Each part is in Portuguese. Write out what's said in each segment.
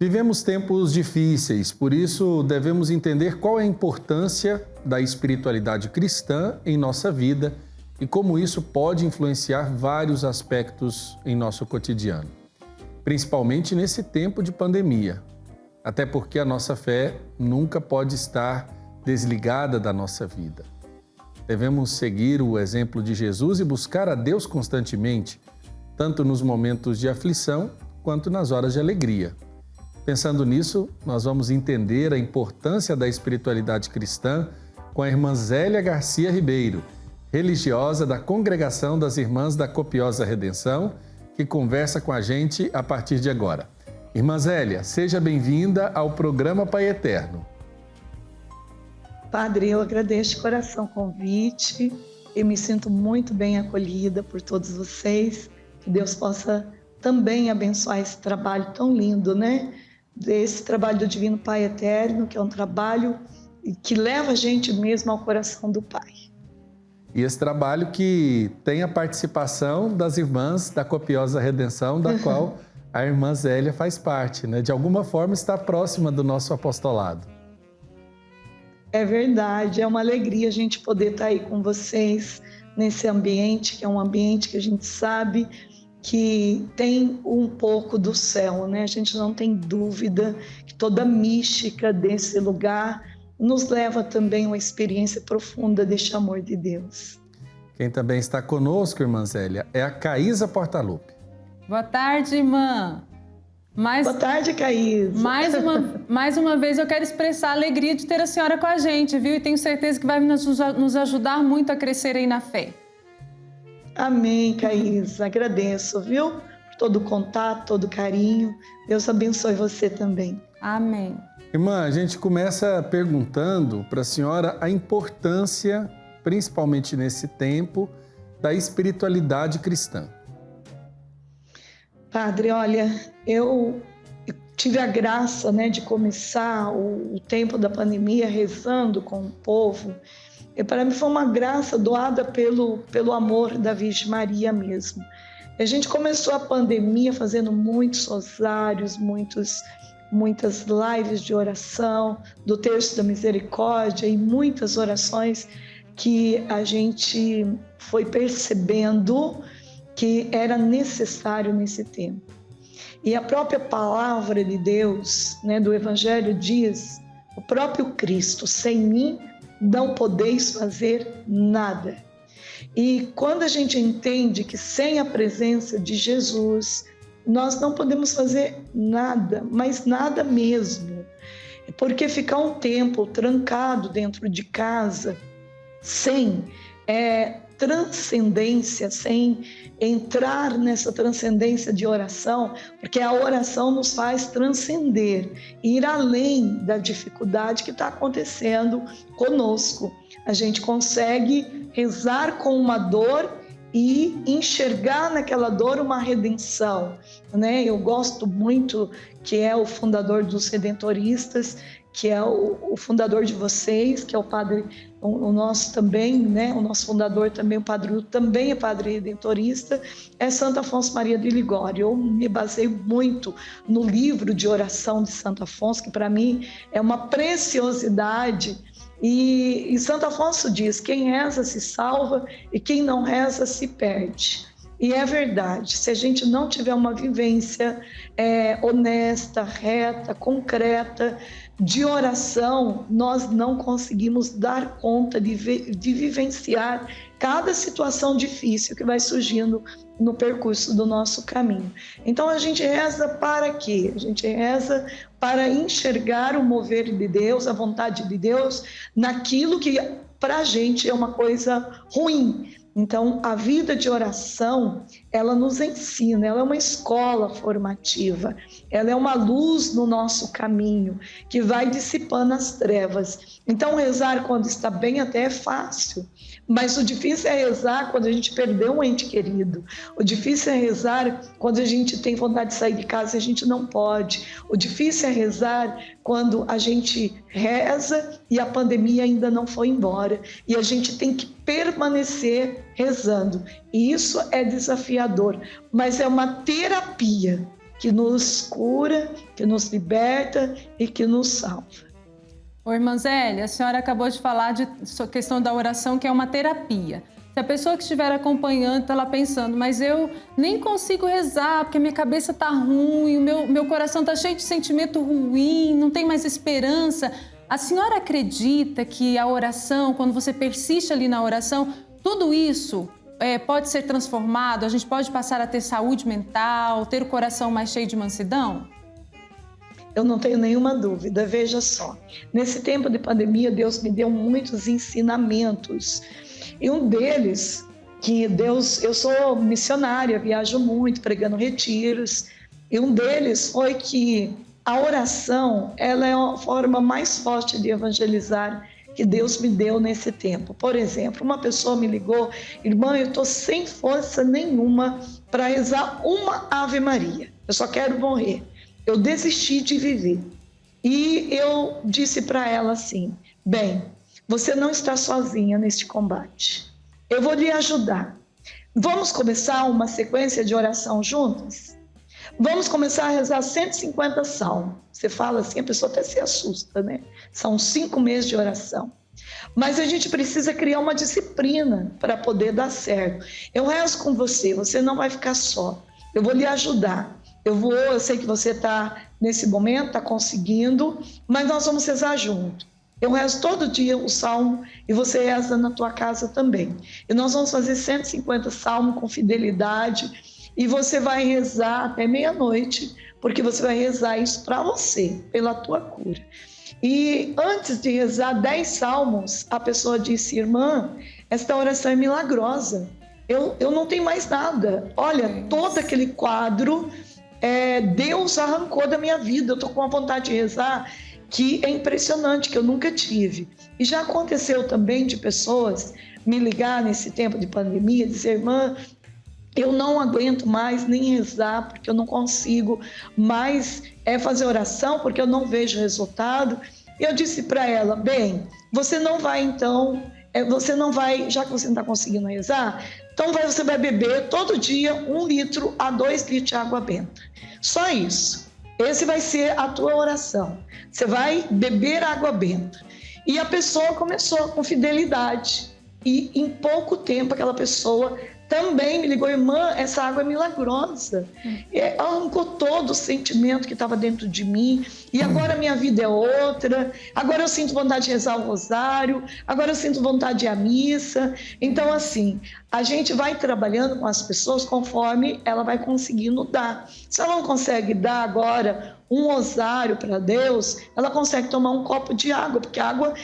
Vivemos tempos difíceis, por isso devemos entender qual é a importância da espiritualidade cristã em nossa vida e como isso pode influenciar vários aspectos em nosso cotidiano, principalmente nesse tempo de pandemia. Até porque a nossa fé nunca pode estar desligada da nossa vida. Devemos seguir o exemplo de Jesus e buscar a Deus constantemente, tanto nos momentos de aflição quanto nas horas de alegria. Pensando nisso, nós vamos entender a importância da espiritualidade cristã com a irmã Zélia Garcia Ribeiro, religiosa da Congregação das Irmãs da Copiosa Redenção, que conversa com a gente a partir de agora. Irmã Zélia, seja bem-vinda ao programa Pai Eterno. Padre, eu agradeço de coração o convite e me sinto muito bem acolhida por todos vocês. Que Deus possa também abençoar esse trabalho tão lindo, né? Desse trabalho do Divino Pai Eterno, que é um trabalho que leva a gente mesmo ao coração do Pai. E esse trabalho que tem a participação das Irmãs da Copiosa Redenção, da qual a irmã Zélia faz parte, né? De alguma forma está próxima do nosso apostolado. É verdade, é uma alegria a gente poder estar aí com vocês nesse ambiente, que é um ambiente que a gente sabe que tem um pouco do céu, né? A gente não tem dúvida que toda a mística desse lugar nos leva também a uma experiência profunda deste amor de Deus. Quem também está conosco, irmã Zélia, é a Caísa Portaluppi. Boa tarde, irmã. Boa tarde, Caísa. Mais uma vez eu quero expressar a alegria de ter a senhora com a gente, viu? E tenho certeza que vai nos ajudar muito a crescer aí na fé. Amém, Caísa. Agradeço, viu? Por todo o contato, todo o carinho. Deus abençoe você também. Amém. Irmã, a gente começa perguntando para a senhora a importância, principalmente nesse tempo, da espiritualidade cristã. Padre, olha, eu tive a graça, né, de começar o tempo da pandemia rezando com o povo. E para mim foi uma graça doada pelo amor da Virgem Maria mesmo. A gente começou a pandemia fazendo muitos rosários, muitas lives de oração, do Terço da Misericórdia e muitas orações que a gente foi percebendo que era necessário nesse tempo. E a própria palavra de Deus, né, do Evangelho diz, o próprio Cristo, sem mim não podeis fazer nada. E quando a gente entende que sem a presença de Jesus, nós não podemos fazer nada, mas nada mesmo. Porque ficar um tempo trancado dentro de casa, sem transcendência, sem entrar nessa transcendência de oração, porque a oração nos faz transcender, ir além da dificuldade que está acontecendo conosco. A gente consegue rezar com uma dor e enxergar naquela dor uma redenção, né? Eu gosto muito, que é o fundador dos Redentoristas, que é o fundador de vocês, que é o padre, o nosso também, né? O nosso fundador também, o padre Hugo, também é padre redentorista, é Santo Afonso Maria de Ligório. Eu me baseio muito no livro de oração de Santo Afonso, que para mim é uma preciosidade. E Santo Afonso diz, quem reza se salva e quem não reza se perde. E é verdade, se a gente não tiver uma vivência honesta, reta, concreta, de oração, nós não conseguimos dar conta de vivenciar cada situação difícil que vai surgindo no percurso do nosso caminho. Então a gente reza para quê? A gente reza para enxergar o mover de Deus, a vontade de Deus, naquilo que para a gente é uma coisa ruim. Então, a vida de oração, ela nos ensina, ela é uma escola formativa, ela é uma luz no nosso caminho, que vai dissipando as trevas. Então, rezar quando está bem até é fácil, mas o difícil é rezar quando a gente perdeu um ente querido. O difícil é rezar quando a gente tem vontade de sair de casa e a gente não pode. O difícil é rezar quando a gente reza e a pandemia ainda não foi embora. E a gente tem que permanecer rezando. E isso é desafiador, mas é uma terapia que nos cura, que nos liberta e que nos salva. Ô, irmã Zélia, a senhora acabou de falar de questão da oração, que é uma terapia. Se a pessoa que estiver acompanhando está lá pensando, mas eu nem consigo rezar porque minha cabeça está ruim, o meu coração está cheio de sentimento ruim, não tem mais esperança. A senhora acredita que a oração, quando você persiste ali na oração, tudo isso pode ser transformado? A gente pode passar a ter saúde mental, ter o coração mais cheio de mansidão? Eu não tenho nenhuma dúvida. Veja só, nesse tempo de pandemia, Deus me deu muitos ensinamentos. E um deles, eu sou missionária, viajo muito, pregando retiros, e um deles foi que a oração, ela é a forma mais forte de evangelizar que Deus me deu nesse tempo. Por exemplo, uma pessoa me ligou, irmã, eu estou sem força nenhuma para rezar uma Ave Maria, eu só quero morrer, eu desisti de viver. E eu disse para ela assim, bem, você não está sozinha neste combate. Eu vou lhe ajudar. Vamos começar uma sequência de oração juntas? Vamos começar a rezar 150 salmos. Você fala assim, a pessoa até se assusta, né? São 5 meses de oração. Mas a gente precisa criar uma disciplina para poder dar certo. Eu rezo com você, você não vai ficar só. Eu vou lhe ajudar. Eu sei que você está nesse momento, está conseguindo, mas nós vamos rezar junto. Eu rezo todo dia o salmo e você reza na tua casa também. E nós vamos fazer 150 salmos com fidelidade e você vai rezar até meia-noite, porque você vai rezar isso para você, pela tua cura. E antes de rezar 10 salmos, a pessoa disse, irmã, esta oração é milagrosa. Eu não tenho mais nada. Olha, todo aquele quadro, Deus arrancou da minha vida. Eu estou com uma vontade de rezar que é impressionante, que eu nunca tive. E já aconteceu também de pessoas me ligar nesse tempo de pandemia, dizer, irmã, eu não aguento mais nem rezar, porque eu não consigo mais fazer oração, porque eu não vejo resultado. E eu disse para ela, bem, você não vai, já que você não está conseguindo rezar, então você vai beber todo dia 1 litro a 2 litros de água benta. Só isso. Esse vai ser a tua oração. Você vai beber água benta. E a pessoa começou com fidelidade. E em pouco tempo aquela pessoa também me ligou, irmã, essa água é milagrosa. Arrancou todo o sentimento que estava dentro de mim. E agora a minha vida é outra. Agora eu sinto vontade de rezar o rosário. Agora eu sinto vontade de ir à missa. Então, assim, a gente vai trabalhando com as pessoas conforme ela vai conseguindo dar. Se ela não consegue dar agora um rosário para Deus, ela consegue tomar um copo de água, porque a água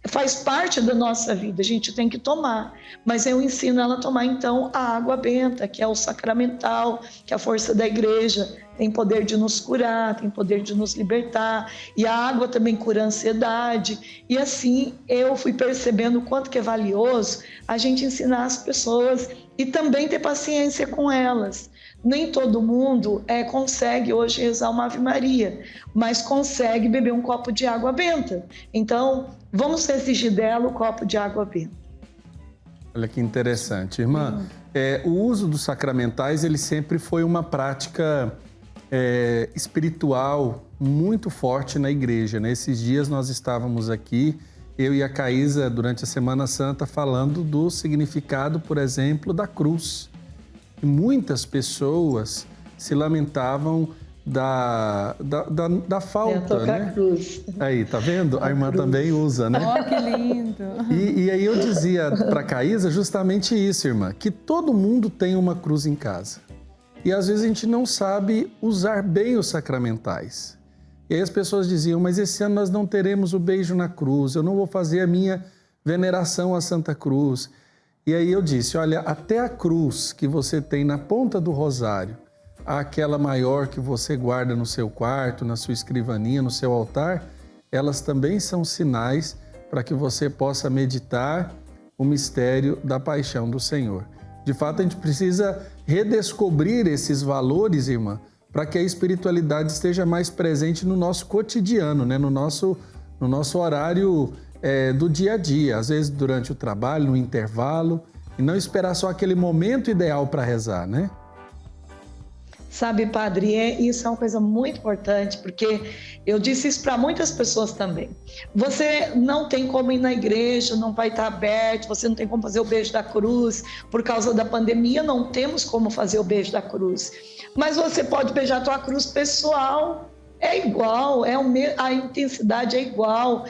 faz parte da nossa vida, a gente tem que tomar. Mas eu ensino ela a tomar, então, a água benta, que é o sacramental, que é a força da igreja, tem poder de nos curar, tem poder de nos libertar. E a água também cura a ansiedade. E assim, eu fui percebendo o quanto que é valioso a gente ensinar as pessoas e também ter paciência com elas. Nem todo mundo consegue hoje rezar uma Ave Maria, mas consegue beber um copo de água benta. Então, vamos exigir dela o copo de água benta. Olha que interessante, irmã. O uso dos sacramentais, ele sempre foi uma prática espiritual muito forte na igreja, né? Esses dias nós estávamos aqui, eu e a Caísa, durante a Semana Santa, falando do significado, por exemplo, da cruz. E muitas pessoas se lamentavam da falta, né? Cruz. Aí, tá vendo? A irmã também usa, né? Oh, que lindo! E aí eu dizia para a Caísa justamente isso, irmã, que todo mundo tem uma cruz em casa. E às vezes a gente não sabe usar bem os sacramentais. E aí as pessoas diziam, mas esse ano nós não teremos o beijo na cruz, eu não vou fazer a minha veneração à Santa Cruz. E aí eu disse, olha, até a cruz que você tem na ponta do rosário, aquela maior que você guarda no seu quarto, na sua escrivaninha, no seu altar, elas também são sinais para que você possa meditar o mistério da paixão do Senhor. De fato, a gente precisa redescobrir esses valores, irmã, para que a espiritualidade esteja mais presente no nosso cotidiano, né? no nosso horário do dia a dia, às vezes durante o trabalho, no intervalo, e não esperar só aquele momento ideal para rezar, né? Sabe, padre, isso é uma coisa muito importante, porque eu disse isso para muitas pessoas também. Você não tem como ir na igreja, não vai estar aberto, você não tem como fazer o beijo da cruz. Por causa da pandemia, não temos como fazer o beijo da cruz. Mas você pode beijar a tua cruz pessoal. É igual, a intensidade é igual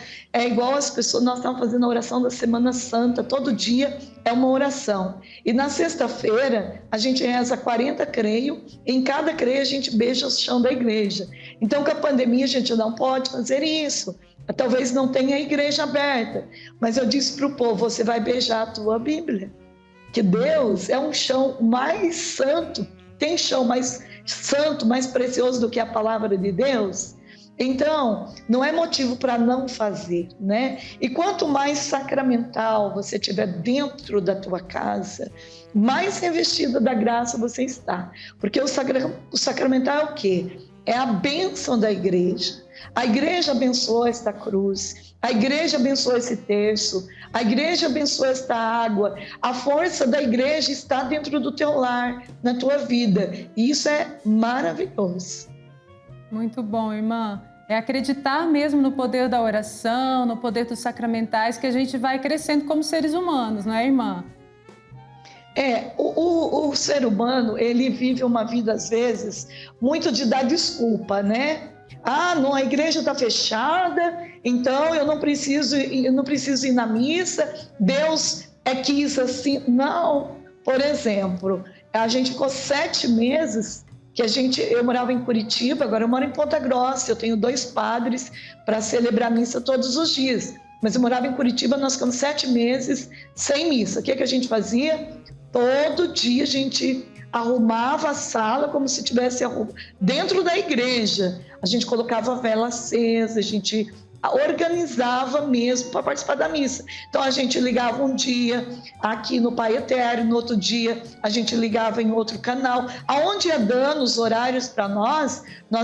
as pessoas. Nós estamos fazendo a oração da Semana Santa, todo dia é uma oração. E na sexta-feira a gente reza 40 creio, em cada creio a gente beija o chão da igreja. Então com a pandemia a gente não pode fazer isso, talvez não tenha a igreja aberta, mas eu disse para o povo, você vai beijar a tua Bíblia, que Deus é um chão mais santo, tem chão mais santo, mais precioso do que a palavra de Deus. Então, não é motivo para não fazer, né? E quanto mais sacramental você tiver dentro da tua casa, mais revestido da graça você está. Porque o sacramental é o quê? É a bênção da igreja. A igreja abençoa esta cruz, a igreja abençoa esse terço, a igreja abençoa esta água. A força da igreja está dentro do teu lar, na tua vida. E isso é maravilhoso. Muito bom, irmã. É acreditar mesmo no poder da oração, no poder dos sacramentais, que a gente vai crescendo como seres humanos, não é, irmã? O ser humano, ele vive uma vida, às vezes, muito de dar desculpa, né? Não, a igreja está fechada, então eu não preciso ir na missa, Deus quis assim. Não, por exemplo, a gente ficou 7 meses, eu morava em Curitiba, agora eu moro em Ponta Grossa, eu tenho 2 padres para celebrar a missa todos os dias, mas eu morava em Curitiba, nós ficamos 7 meses sem missa. O que a gente fazia? Todo dia a gente arrumava a sala como se tivesse dentro da igreja. A gente colocava a vela acesa, a gente organizava mesmo para participar da missa. Então a gente ligava um dia aqui no Pai Eterno, no outro dia a gente ligava em outro canal. Aonde ia dando os horários para nós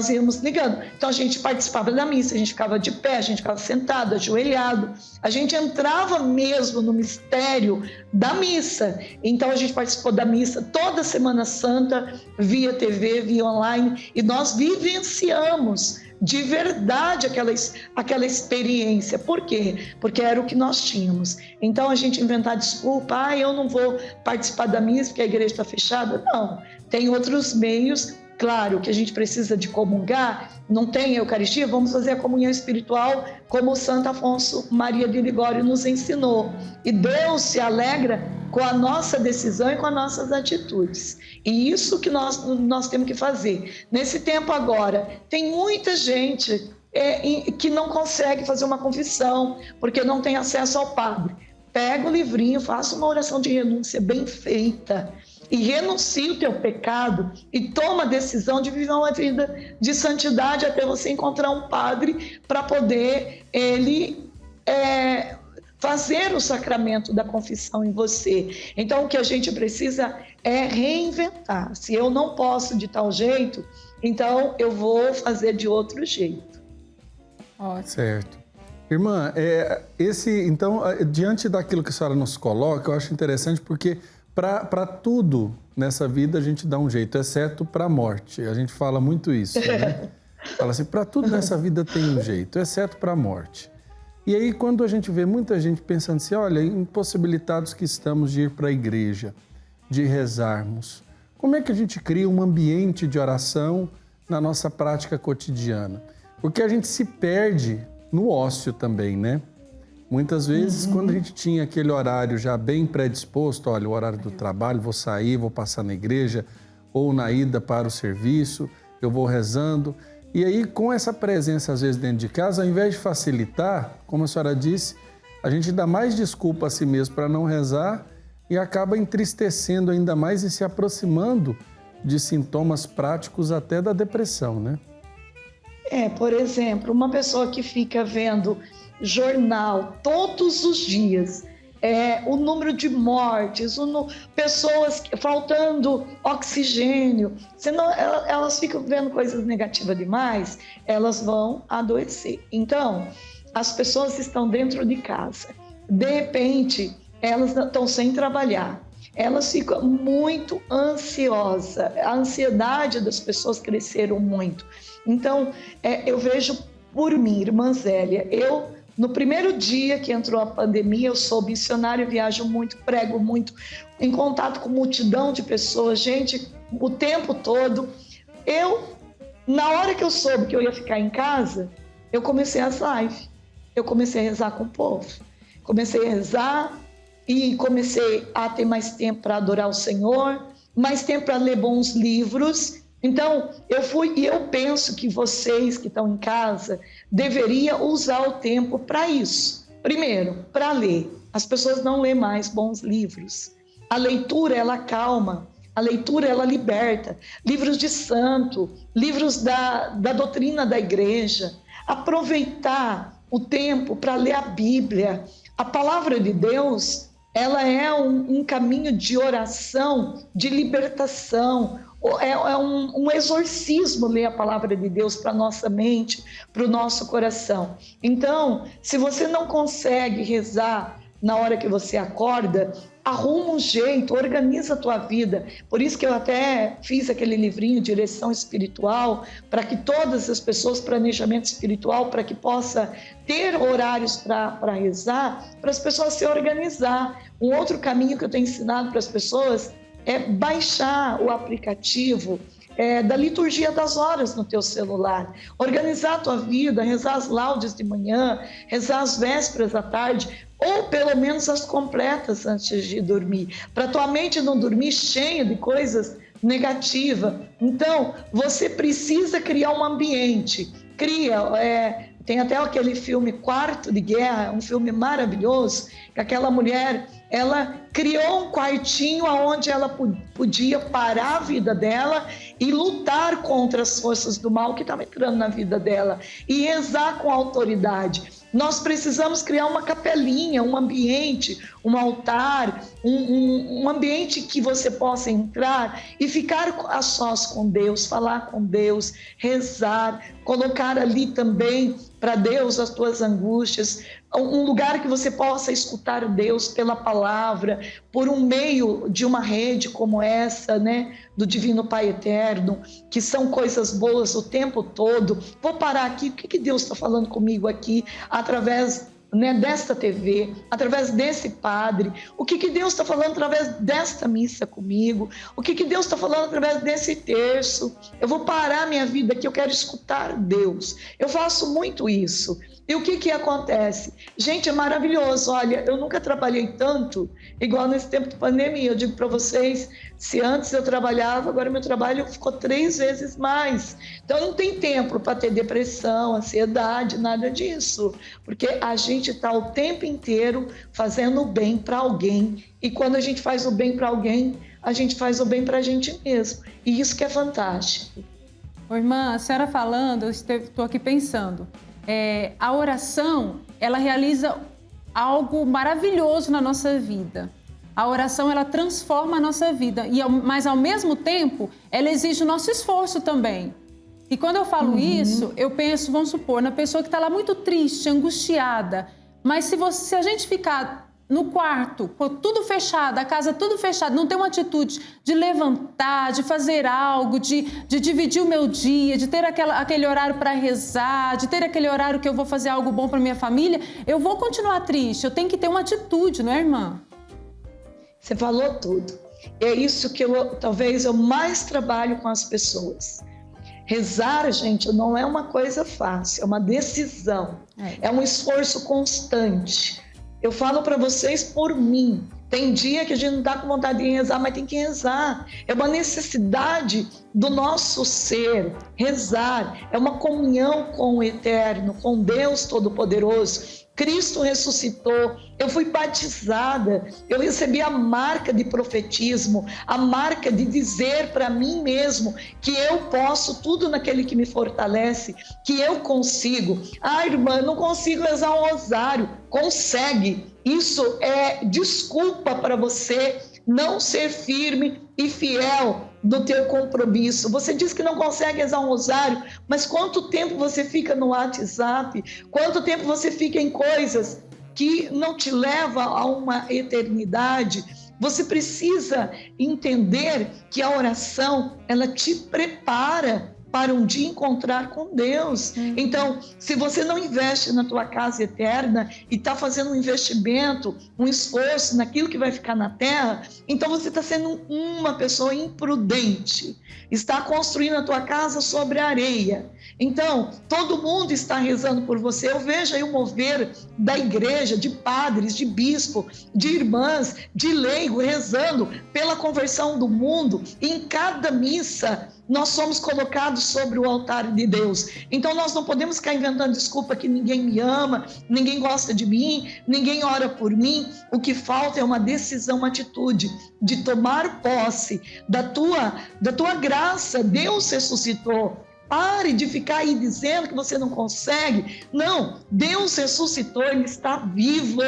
íamos ligando. Então a gente participava da missa, a gente ficava de pé, a gente ficava sentado, ajoelhado. A gente entrava mesmo no mistério da missa. Então a gente participou da missa toda Semana Santa, via TV, via online, e nós vivenciamos de verdade aquela experiência. Por quê? Porque era o que nós tínhamos. Então a gente inventar desculpa, eu não vou participar da missa porque a igreja está fechada. Não, tem outros meios. Claro que a gente precisa de comungar, não tem a Eucaristia, vamos fazer a comunhão espiritual como o Santo Afonso Maria de Ligório nos ensinou. E Deus se alegra com a nossa decisão e com as nossas atitudes. E isso que nós temos que fazer. Nesse tempo agora, tem muita gente que não consegue fazer uma confissão, porque não tem acesso ao padre. Pega o livrinho, faça uma oração de renúncia bem feita, e renuncia o teu pecado e toma a decisão de viver uma vida de santidade até você encontrar um padre para poder ele fazer o sacramento da confissão em você. Então o que a gente precisa é reinventar. Se eu não posso de tal jeito, então eu vou fazer de outro jeito. Certo. Irmã, então, diante daquilo que a senhora nos coloca, eu acho interessante porque para tudo nessa vida a gente dá um jeito, exceto para a morte. A gente fala muito isso, né? Fala assim, para tudo nessa vida tem um jeito, exceto para a morte. E aí quando a gente vê muita gente pensando assim, olha, impossibilitados que estamos de ir para a igreja, de rezarmos, como é que a gente cria um ambiente de oração na nossa prática cotidiana? Porque a gente se perde no ócio também, né? Muitas vezes, quando a gente tinha aquele horário já bem predisposto, olha, o horário do trabalho, vou sair, vou passar na igreja, ou na ida para o serviço, eu vou rezando. E aí, com essa presença, às vezes, dentro de casa, ao invés de facilitar, como a senhora disse, a gente dá mais desculpa a si mesmo para não rezar e acaba entristecendo ainda mais e se aproximando de sintomas práticos até da depressão, né? Por exemplo, uma pessoa que fica vendo jornal todos os dias, o número de mortes, pessoas faltando oxigênio, senão elas ficam vendo coisas negativas demais, elas vão adoecer. Então, as pessoas estão dentro de casa, de repente, elas estão sem trabalhar. elas ficam muito ansiosas. A ansiedade das pessoas cresceram muito. Então, eu vejo por mim, irmã Zélia, no primeiro dia que entrou a pandemia, eu sou missionária, viajo muito, prego muito, em contato com multidão de pessoas, gente, o tempo todo. Na hora que eu soube que eu ia ficar em casa, eu comecei as lives, eu comecei a rezar com o povo. Comecei a rezar e comecei a ter mais tempo para adorar o Senhor, mais tempo para ler bons livros. Então, eu penso que vocês que estão em casa deveriam usar o tempo para isso. Primeiro, para ler. As pessoas não lêem mais bons livros. A leitura, ela acalma. A leitura, ela liberta. Livros de santo, livros da doutrina da igreja. Aproveitar o tempo para ler a Bíblia. A palavra de Deus, ela é um caminho de oração, de libertação. É um exorcismo ler a palavra de Deus para a nossa mente, para o nosso coração. Então, se você não consegue rezar na hora que você acorda, arruma um jeito, organiza a tua vida. Por isso que eu até fiz aquele livrinho, Direção Espiritual, para que todas as pessoas, planejamento espiritual, para que possa ter horários para rezar, para as pessoas se organizar. Um outro caminho que eu tenho ensinado para as pessoas é baixar o aplicativo da liturgia das horas no teu celular, organizar a tua vida, rezar as laudes de manhã, rezar as vésperas à tarde, ou pelo menos as completas antes de dormir, para tua mente não dormir cheia de coisas negativas. Então, você precisa criar um ambiente. Tem até aquele filme Quarto de Guerra, um filme maravilhoso, que aquela mulher, ela criou um quartinho onde ela podia parar a vida dela e lutar contra as forças do mal que estavam entrando na vida dela e rezar com autoridade. Nós precisamos criar uma capelinha, um ambiente, um altar, um ambiente que você possa entrar e ficar a sós com Deus, falar com Deus, rezar, colocar ali também para Deus as tuas angústias, um lugar que você possa escutar Deus pela palavra, por um meio de uma rede como essa, né, do Divino Pai Eterno, que são coisas boas o tempo todo. Vou parar aqui, o que Deus está falando comigo aqui, através, né, desta TV, através desse padre, o que Deus está falando através desta missa comigo, o que Deus está falando através desse terço. Eu vou parar minha vida aqui, eu quero escutar Deus. Eu faço muito isso. E o que acontece? Gente, é maravilhoso. Olha, eu nunca trabalhei tanto igual nesse tempo de pandemia. Eu digo para vocês, se antes eu trabalhava, agora meu trabalho ficou 3 vezes mais. Então não tem tempo para ter depressão, ansiedade, nada disso. Porque a gente está o tempo inteiro fazendo o bem para alguém. E quando a gente faz o bem para alguém, a gente faz o bem para a gente mesmo. E isso que é fantástico. Ô, irmã, a senhora falando, eu estou aqui pensando. A oração, ela realiza algo maravilhoso na nossa vida. A oração, ela transforma a nossa vida, mas ao mesmo tempo, ela exige o nosso esforço também. E quando eu falo isso, eu penso, vamos supor, na pessoa que está lá muito triste, angustiada, mas se a gente ficar no quarto, com tudo fechado, a casa tudo fechado, não ter uma atitude de levantar, de fazer algo, de dividir o meu dia, de ter aquele horário para rezar, de ter aquele horário que eu vou fazer algo bom para minha família, eu vou continuar triste. Eu tenho que ter uma atitude, não é, irmã? Você falou tudo. É isso que talvez eu mais trabalho com as pessoas. Rezar, gente, não é uma coisa fácil, é uma decisão, é um esforço constante. Eu falo para vocês por mim. Tem dia que a gente não está com vontade de rezar, mas tem que rezar. É uma necessidade do nosso ser, rezar. É uma comunhão com o Eterno, com Deus Todo-Poderoso. Cristo ressuscitou, eu fui batizada, eu recebi a marca de profetismo, a marca de dizer para mim mesmo que eu posso tudo naquele que me fortalece, que eu consigo. Ah, irmã, eu não consigo rezar um rosário. Consegue. Isso é desculpa para você não ser firme e fiel no teu compromisso. Você diz que não consegue rezar um rosário, mas quanto tempo você fica no WhatsApp? Quanto tempo você fica em coisas que não te levam a uma eternidade? Você precisa entender que a oração, ela te prepara para um dia encontrar com Deus. Então, se você não investe na tua casa eterna e está fazendo um investimento, um esforço naquilo que vai ficar na terra, então você está sendo uma pessoa imprudente. Está construindo a tua casa sobre a areia. Então, todo mundo está rezando por você. Eu vejo aí o mover da igreja, de padres, de bispo, de irmãs, de leigo, rezando pela conversão do mundo. E em cada missa, nós somos colocados sobre o altar de Deus. Então, nós não podemos ficar inventando desculpa que ninguém me ama, ninguém gosta de mim, ninguém ora por mim. O que falta é uma decisão, uma atitude de tomar posse da tua graça. Deus ressuscitou. Pare de ficar aí dizendo que você não consegue. Não, Deus ressuscitou, Ele está vivo.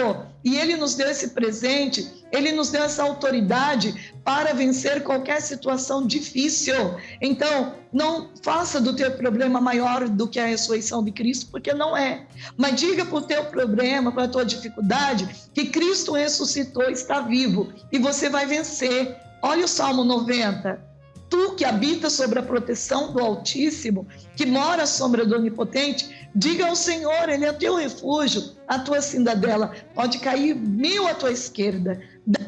E Ele nos deu esse presente, Ele nos deu essa autoridade para vencer qualquer situação difícil. Então, não faça do teu problema maior do que a ressurreição de Cristo, porque não é. Mas diga para o teu problema, para a tua dificuldade, que Cristo ressuscitou, está vivo, e você vai vencer. Olha o Salmo 90. Tu que habitas sobre a proteção do Altíssimo, que mora à sombra do Onipotente, diga ao Senhor, Ele é teu refúgio, a tua cidadela. Pode cair 1000 à tua esquerda, 10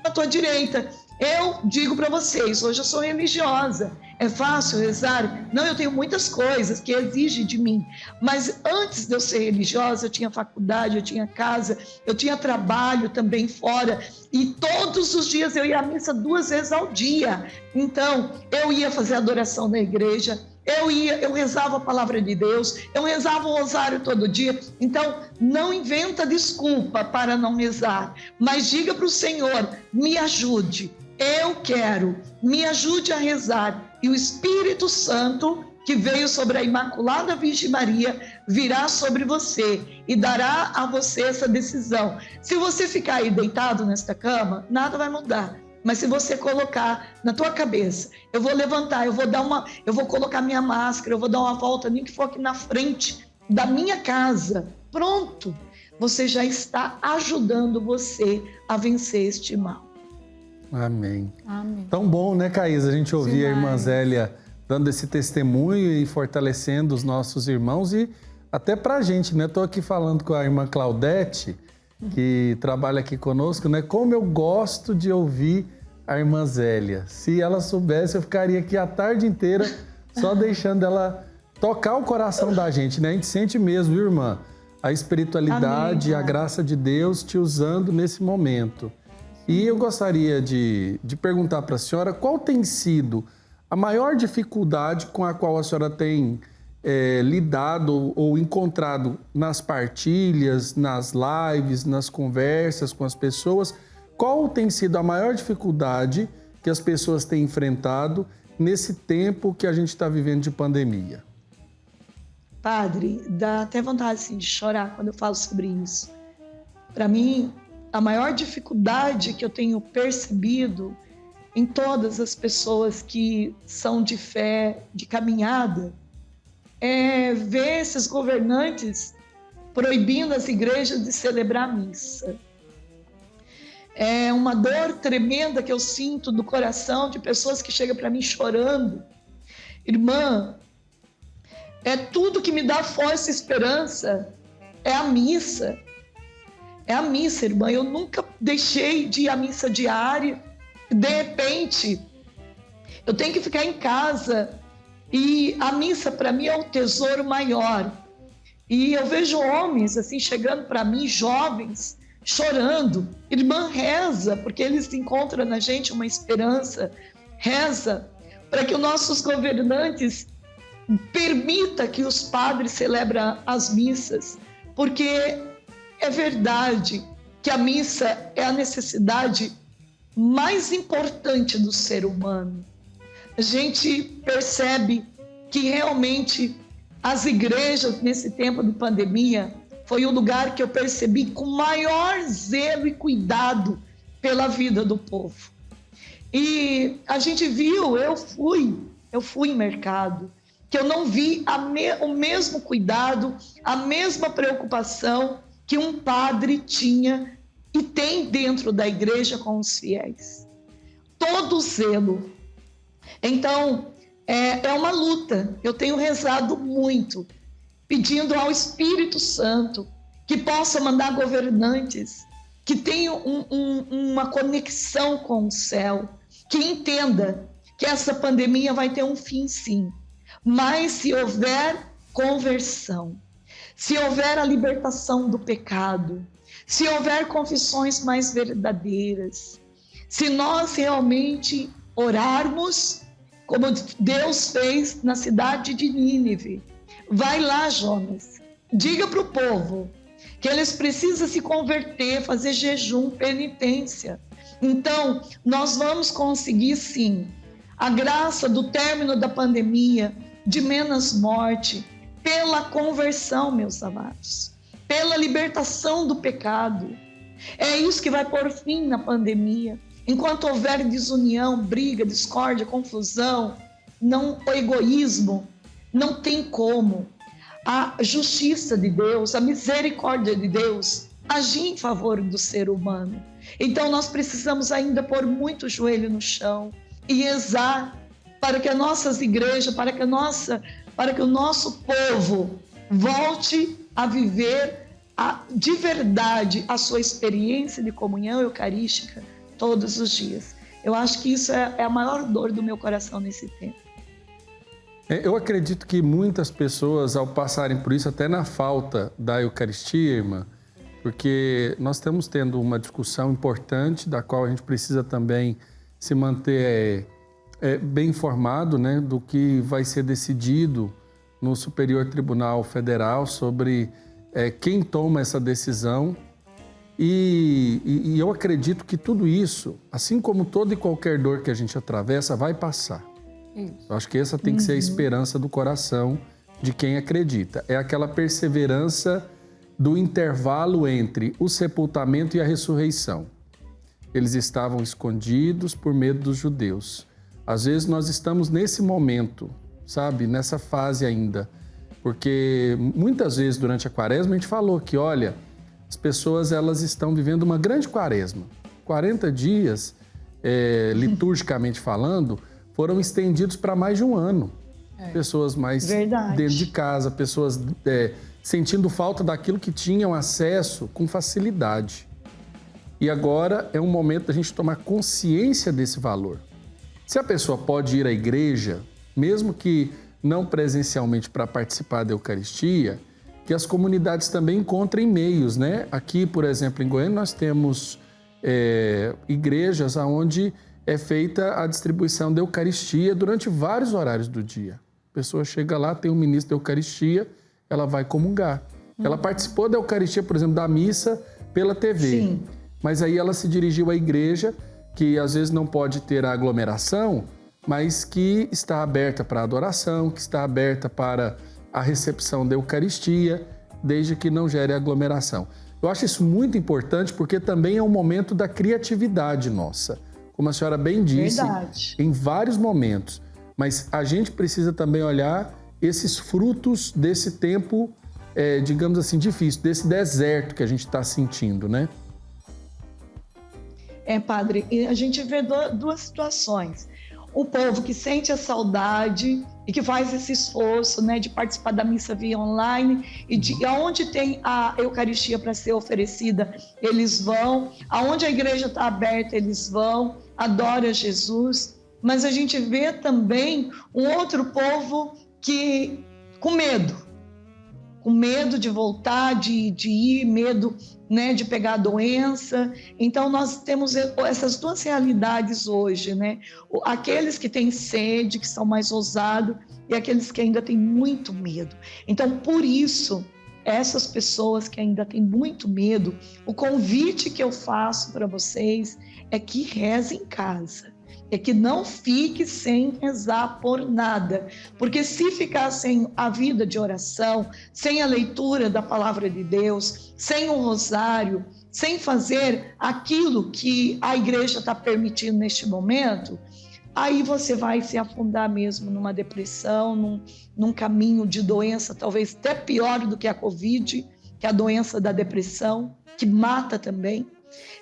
à tua direita. Eu digo para vocês, hoje eu sou religiosa. É fácil rezar? Não, eu tenho muitas coisas que exigem de mim. Mas antes de eu ser religiosa, eu tinha faculdade, eu tinha casa, eu tinha trabalho também fora. E todos os dias eu ia à missa 2 vezes ao dia. Então, eu ia fazer adoração na igreja, eu rezava a palavra de Deus, eu rezava o rosário todo dia. Então, não inventa desculpa para não rezar, mas diga para o Senhor, me ajude, eu quero, me ajude a rezar. E o Espírito Santo, que veio sobre a Imaculada Virgem Maria, virá sobre você e dará a você essa decisão. Se você ficar aí deitado nesta cama, nada vai mudar. Mas se você colocar na tua cabeça, eu vou levantar, eu vou colocar minha máscara, eu vou dar uma volta, nem que for aqui na frente da minha casa, pronto, você já está ajudando você a vencer este mal. Amém. Amém. Tão bom, né, Caís, a gente ouvir Demais. a irmã Zélia dando esse testemunho e fortalecendo os nossos irmãos e até pra gente, né? Tô aqui falando com a irmã Claudete, que trabalha aqui conosco, né? Como eu gosto de ouvir a irmã Zélia. Se ela soubesse, eu ficaria aqui a tarde inteira só deixando ela tocar o coração da gente, né? A gente sente mesmo, viu, irmã? A espiritualidade, Amém, a graça de Deus te usando nesse momento. E eu gostaria de perguntar para a senhora qual tem sido a maior dificuldade com a qual a senhora tem lidado ou encontrado nas partilhas, nas lives, nas conversas com as pessoas. Qual tem sido a maior dificuldade que as pessoas têm enfrentado nesse tempo que a gente está vivendo de pandemia? Padre, dá até vontade assim, de chorar quando eu falo sobre isso. Para mim, a maior dificuldade que eu tenho percebido em todas as pessoas que são de fé, de caminhada, é ver esses governantes proibindo as igrejas de celebrar a missa. É uma dor tremenda que eu sinto do coração de pessoas que chegam para mim chorando. Irmã, é tudo que me dá força e esperança, é a missa. É a missa, irmã. Eu nunca deixei de ir à missa diária. De repente, eu tenho que ficar em casa. E a missa, para mim, é o tesouro maior. E eu vejo homens, assim, chegando para mim, jovens, chorando. Irmã, reza, porque eles encontram na gente uma esperança. Reza para que os nossos governantes permitam que os padres celebrem as missas. Porque é verdade que a missa é a necessidade mais importante do ser humano. A gente percebe que realmente as igrejas, nesse tempo de pandemia, foi o lugar que eu percebi com maior zelo e cuidado pela vida do povo. E a gente viu, eu fui em mercado, que eu não vi o mesmo cuidado, a mesma preocupação que um padre tinha e tem dentro da igreja com os fiéis. Todo zelo. Então, é uma luta. Eu tenho rezado muito, pedindo ao Espírito Santo que possa mandar governantes que tenham uma conexão com o céu, que entenda que essa pandemia vai ter um fim, sim. Mas se houver conversão, se houver a libertação do pecado, se houver confissões mais verdadeiras, se nós realmente orarmos como Deus fez na cidade de Nínive. Vai lá, Jonas, diga para o povo que eles precisam se converter, fazer jejum, penitência. Então, nós vamos conseguir, sim, a graça do término da pandemia, de menos morte, pela conversão, meus amados, pela libertação do pecado. É isso que vai pôr fim na pandemia. Enquanto houver desunião, briga, discórdia, confusão, o egoísmo, não tem como a justiça de Deus, a misericórdia de Deus agir em favor do ser humano. Então nós precisamos ainda pôr muito joelho no chão e rezar para que as nossas igrejas, para que o nosso povo volte a viver de verdade a sua experiência de comunhão eucarística todos os dias. Eu acho que isso é a maior dor do meu coração nesse tempo. Eu acredito que muitas pessoas, ao passarem por isso, até na falta da Eucaristia, irmã, porque nós estamos tendo uma discussão importante, da qual a gente precisa também se manter bem informado, né, do que vai ser decidido no Superior Tribunal Federal sobre quem toma essa decisão. E eu acredito que tudo isso, assim como toda e qualquer dor que a gente atravessa, vai passar. Eu acho que essa tem que ser a esperança do coração de quem acredita. É aquela perseverança do intervalo entre o sepultamento e a ressurreição. Eles estavam escondidos por medo dos judeus. Às vezes nós estamos nesse momento, sabe, nessa fase ainda. Porque muitas vezes durante a quaresma a gente falou que, olha, as pessoas elas estão vivendo uma grande quaresma. 40 dias, liturgicamente falando, foram estendidos para mais de um ano. Pessoas mais dentro de casa, pessoas sentindo falta daquilo que tinham acesso com facilidade. E agora é um momento da gente tomar consciência desse valor. Se a pessoa pode ir à igreja, mesmo que não presencialmente para participar da Eucaristia, que as comunidades também encontrem meios, né? Aqui, por exemplo, em Goiânia, nós temos igrejas onde é feita a distribuição da Eucaristia durante vários horários do dia. A pessoa chega lá, tem um ministro da Eucaristia, ela vai comungar. Ela participou da Eucaristia, por exemplo, da missa pela TV. Sim. Mas aí ela se dirigiu à igreja, que às vezes não pode ter a aglomeração, mas que está aberta para a adoração, que está aberta para a recepção da Eucaristia, desde que não gere aglomeração. Eu acho isso muito importante porque também é um momento da criatividade nossa. Como a senhora bem disse, em vários momentos. Mas a gente precisa também olhar esses frutos desse tempo, digamos assim, difícil, desse deserto que a gente está sentindo, né? Padre, a gente vê duas situações. O povo que sente a saudade e que faz esse esforço, né, de participar da missa via online e de aonde tem a Eucaristia para ser oferecida, eles vão. Aonde a igreja está aberta, eles vão, adora Jesus. Mas a gente vê também um outro povo que com medo de voltar, de ir, medo, né, de pegar a doença. Então nós temos essas duas realidades hoje, né? Aqueles que têm sede, que são mais ousados, e aqueles que ainda têm muito medo. Então, por isso, essas pessoas que ainda têm muito medo, o convite que eu faço para vocês é que reze em casa. É que não fique sem rezar por nada, porque se ficar sem a vida de oração, sem a leitura da palavra de Deus, sem o rosário, sem fazer aquilo que a igreja está permitindo neste momento, aí você vai se afundar mesmo numa depressão, num caminho de doença, talvez até pior do que a Covid, que é a doença da depressão, que mata também.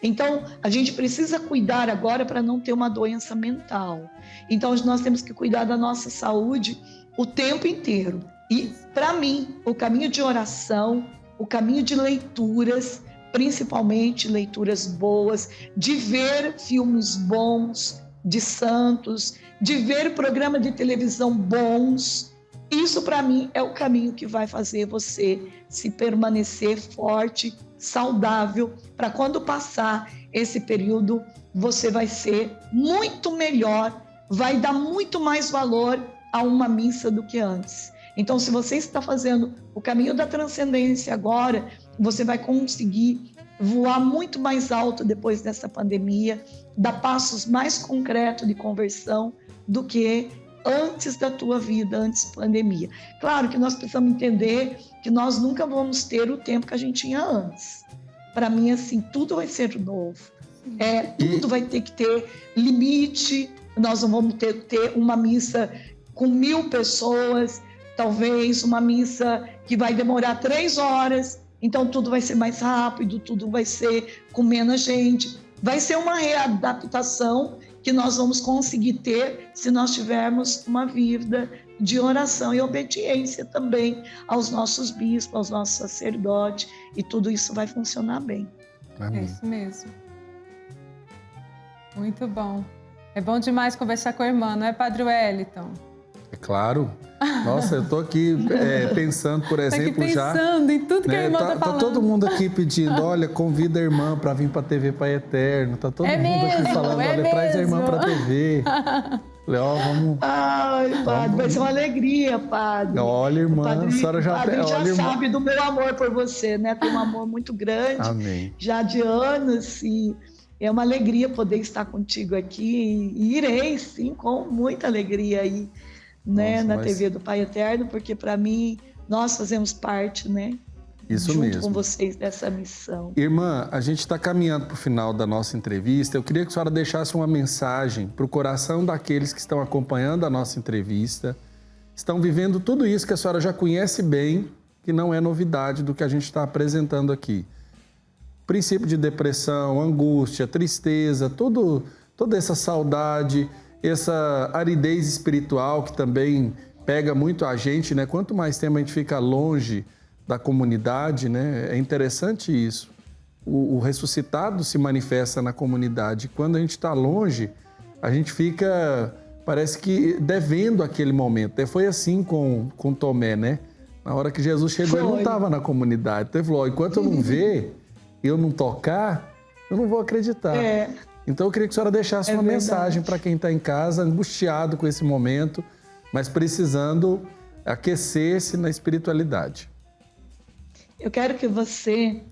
Então, a gente precisa cuidar agora para não ter uma doença mental. Então, nós temos que cuidar da nossa saúde o tempo inteiro. E, para mim, o caminho de oração, o caminho de leituras, principalmente leituras boas, de ver filmes bons, de santos, de ver programa de televisão bons, isso para mim é o caminho que vai fazer você se permanecer forte, saudável, para quando passar esse período, você vai ser muito melhor, vai dar muito mais valor a uma missa do que antes. Então, se você está fazendo o caminho da transcendência agora, você vai conseguir voar muito mais alto depois dessa pandemia, dar passos mais concretos de conversão do que antes da tua vida, antes da pandemia. Claro que nós precisamos entender que nós nunca vamos ter o tempo que a gente tinha antes. Para mim, assim, tudo vai ser novo. Tudo vai ter que ter limite, nós não vamos ter uma missa com 1000 pessoas, talvez uma missa que vai demorar 3 horas, então tudo vai ser mais rápido, tudo vai ser com menos gente. Vai ser uma readaptação que nós vamos conseguir ter se nós tivermos uma vida de oração e obediência também aos nossos bispos, aos nossos sacerdotes, e tudo isso vai funcionar bem. Amém. É isso mesmo. Muito bom. É bom demais conversar com a irmã, não é, Padre Wellington? É claro. Nossa, eu tô aqui pensando, por exemplo, tá aqui pensando em tudo que a irmã tá falando. Tá todo mundo aqui pedindo, olha, convida a irmã para vir para a TV Pai Eterno. Tá todo mundo aqui falando, olha, traz a irmã para a TV. Falei, ó, vamos... Ai, padre, vai ser uma alegria, padre. Olha, irmã, a senhora já... Padre já sabe do meu amor por você, né? Tem um amor muito grande. Amém. Já de anos, e é uma alegria poder estar contigo aqui. E irei, sim, com muita alegria aí, né? Na TV do Pai Eterno, porque para mim, nós fazemos parte, né? Isso junto mesmo. com vocês dessa missão. Irmã, a gente está caminhando para o final da nossa entrevista. Eu queria que a senhora deixasse uma mensagem para o coração daqueles que estão acompanhando a nossa entrevista, estão vivendo tudo isso que a senhora já conhece bem, que não é novidade do que a gente está apresentando aqui. Princípio de depressão, angústia, tristeza, toda essa saudade, essa aridez espiritual que também pega muito a gente, né? Quanto mais tempo a gente fica longe da comunidade, né? É interessante isso. O ressuscitado se manifesta na comunidade. Quando a gente está longe, a gente fica, parece que devendo aquele momento. Foi assim com Tomé, né? Na hora que Jesus chegou, ele não estava na comunidade. Então ele falou, enquanto eu não ver, eu não tocar, eu não vou acreditar. Então eu queria que a senhora deixasse uma mensagem para quem está em casa, angustiado com esse momento, mas precisando aquecer-se na espiritualidade. Eu quero que você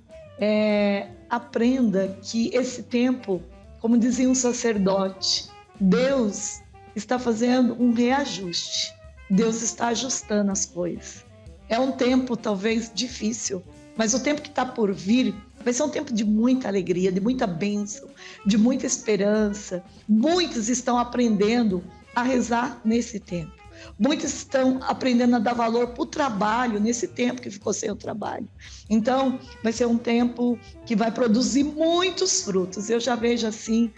aprenda que esse tempo, como dizia um sacerdote, Deus está fazendo um reajuste. Deus está ajustando as coisas. É um tempo talvez difícil, mas o tempo que está por vir vai ser um tempo de muita alegria, de muita bênção, de muita esperança. Muitos estão aprendendo a rezar nesse tempo. Muitos estão aprendendo a dar valor para o trabalho nesse tempo que ficou sem o trabalho. Então, vai ser um tempo que vai produzir muitos frutos. Eu já vejo assim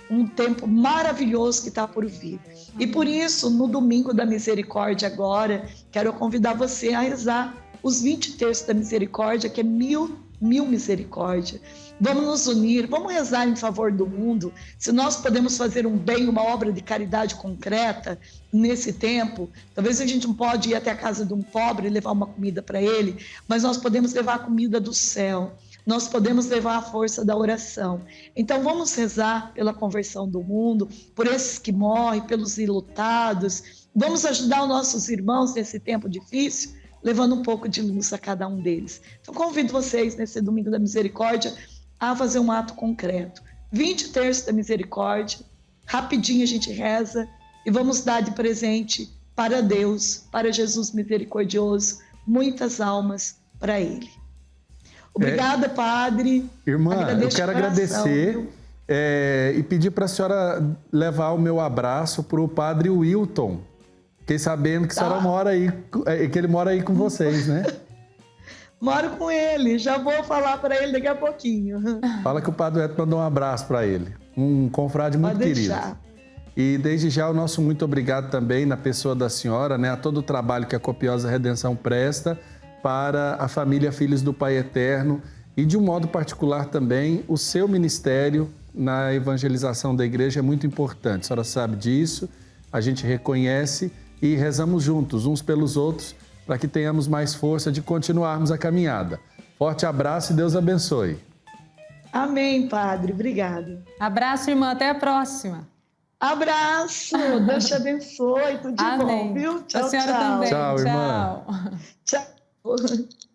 um tempo maravilhoso que está por vir. E por isso, no Domingo da Misericórdia agora, quero convidar você a rezar os 20 terços da misericórdia, que é mil misericórdia. Vamos nos unir, vamos rezar em favor do mundo. Se nós podemos fazer um bem, uma obra de caridade concreta nesse tempo, talvez a gente não pode ir até a casa de um pobre e levar uma comida para ele, mas nós podemos levar a comida do céu. Nós podemos levar a força da oração. Então vamos rezar pela conversão do mundo, por esses que morrem, pelos enlutados. Vamos ajudar os nossos irmãos nesse tempo difícil, levando um pouco de luz a cada um deles. Então convido vocês nesse Domingo da Misericórdia a fazer um ato concreto. 20 terços da misericórdia, rapidinho a gente reza e vamos dar de presente para Deus, para Jesus misericordioso, muitas almas para Ele. Obrigada, Padre. Irmã, eu quero agradecer e pedir para a senhora levar o meu abraço para o Padre Wilton. Fiquei sabendo que a senhora mora aí, que ele mora aí com vocês, né? Moro com ele, já vou falar para ele daqui a pouquinho. Fala que o Padre Hélio mandou um abraço para ele. Um confrade muito Pode querido. deixar. E desde já o nosso muito obrigado também na pessoa da senhora, né, a todo o trabalho que a Copiosa Redenção presta para a família Filhos do Pai Eterno e de um modo particular também o seu ministério na evangelização da igreja é muito importante. A senhora sabe disso, a gente reconhece e rezamos juntos, uns pelos outros, para que tenhamos mais força de continuarmos a caminhada. Forte abraço e Deus abençoe. Amém, Padre. Obrigado. Abraço, irmã. Até a próxima. Abraço. Deus te abençoe. Tudo de Amém. bom, viu? Tchau, A senhora tchau. também. Tchau, irmã. Tchau.